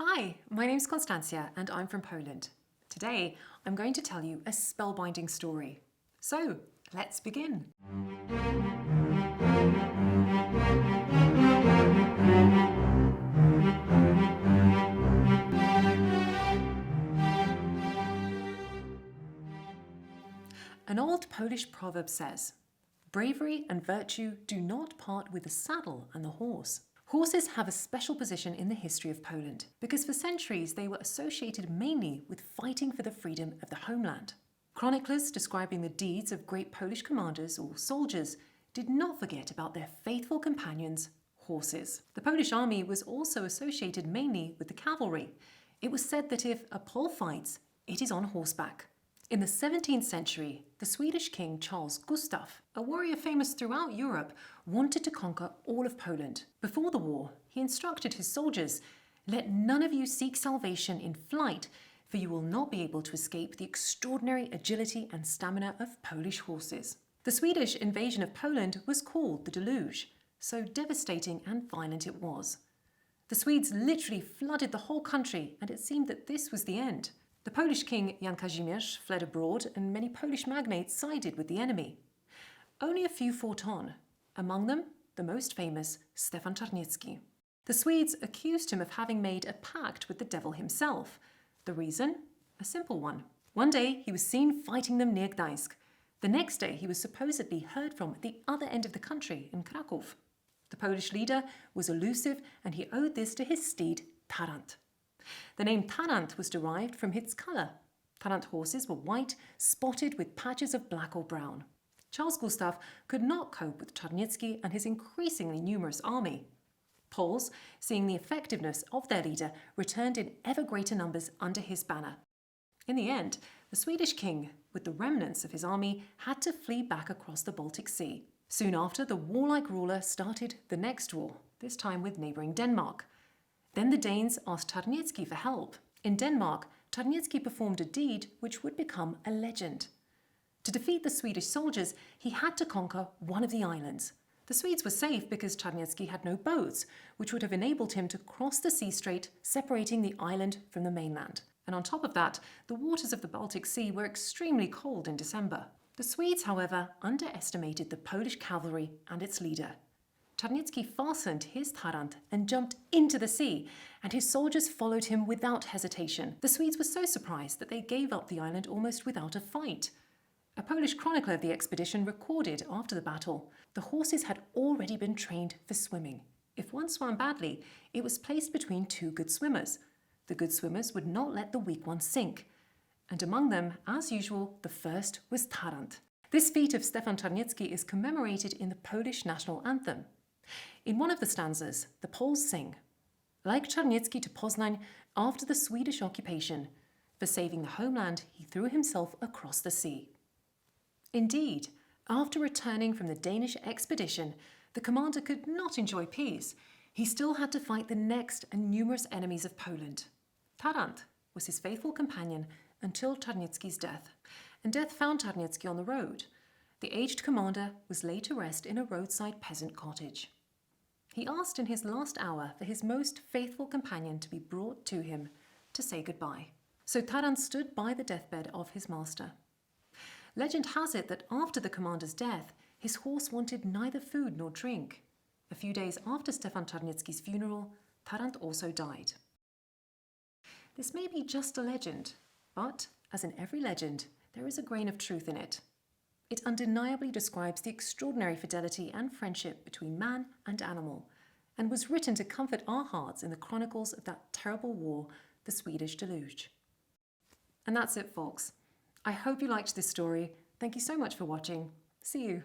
Hi, my name's Konstancja and I'm from Poland. Today, I'm going to tell you a spellbinding story. So, let's begin. An old Polish proverb says, "Bravery and virtue do not part with the saddle and the horse." Horses have a special position in the history of Poland because for centuries they were associated mainly with fighting for the freedom of the homeland. Chroniclers describing the deeds of great Polish commanders or soldiers did not forget about their faithful companions, horses. The Polish army was also associated mainly with the cavalry. It was said that if a Pole fights, it is on horseback. In the 17th century, the Swedish king Charles Gustaf, a warrior famous throughout Europe, wanted to conquer all of Poland. Before the war, he instructed his soldiers, "Let none of you seek salvation in flight, for you will not be able to escape the extraordinary agility and stamina of Polish horses." The Swedish invasion of Poland was called the Deluge, so devastating and violent it was. The Swedes literally flooded the whole country, and it seemed that this was the end. The Polish king Jan Kazimierz fled abroad and many Polish magnates sided with the enemy. Only a few fought on, among them the most famous Stefan Czarniecki. The Swedes accused him of having made a pact with the devil himself. The reason? A simple one. One day he was seen fighting them near Gdańsk. The next day he was supposedly heard from at the other end of the country in Kraków. The Polish leader was elusive and he owed this to his steed Tarant. The name Tarant was derived from its colour. Tarant horses were white, spotted with patches of black or brown. Charles Gustaf could not cope with Czarniecki and his increasingly numerous army. Poles, seeing the effectiveness of their leader, returned in ever greater numbers under his banner. In the end, the Swedish king, with the remnants of his army, had to flee back across the Baltic Sea. Soon after, the warlike ruler started the next war, this time with neighbouring Denmark. Then the Danes asked Czarniecki for help. In Denmark, Czarniecki performed a deed which would become a legend. To defeat the Swedish soldiers, he had to conquer one of the islands. The Swedes were safe because Czarniecki had no boats, which would have enabled him to cross the sea strait, separating the island from the mainland. And on top of that, the waters of the Baltic Sea were extremely cold in December. The Swedes, however, underestimated the Polish cavalry and its leader. Czarniecki fastened his Tarant and jumped into the sea, and his soldiers followed him without hesitation. The Swedes were so surprised that they gave up the island almost without a fight. A Polish chronicler of the expedition recorded after the battle, the horses had already been trained for swimming. If one swam badly, it was placed between two good swimmers. The good swimmers would not let the weak ones sink. And among them, as usual, the first was Tarant. This feat of Stefan Czarniecki is commemorated in the Polish national anthem. In one of the stanzas, the Poles sing, "Like Czarniecki to Poznań after the Swedish occupation, for saving the homeland he threw himself across the sea." Indeed, after returning from the Danish expedition, the commander could not enjoy peace. He still had to fight the next and numerous enemies of Poland. Tarant was his faithful companion until Czarniecki's death, and death found Czarniecki on the road. The aged commander was laid to rest in a roadside peasant cottage. He asked in his last hour for his most faithful companion to be brought to him to say goodbye. So Tarant stood by the deathbed of his master. Legend has it that after the commander's death, his horse wanted neither food nor drink. A few days after Stefan Czarniecki's funeral, Tarant also died. This may be just a legend, but as in every legend, there is a grain of truth in it. It undeniably describes the extraordinary fidelity and friendship between man and animal, and was written to comfort our hearts in the chronicles of that terrible war, the Swedish Deluge. And that's it, folks. I hope you liked this story. Thank you so much for watching. See you.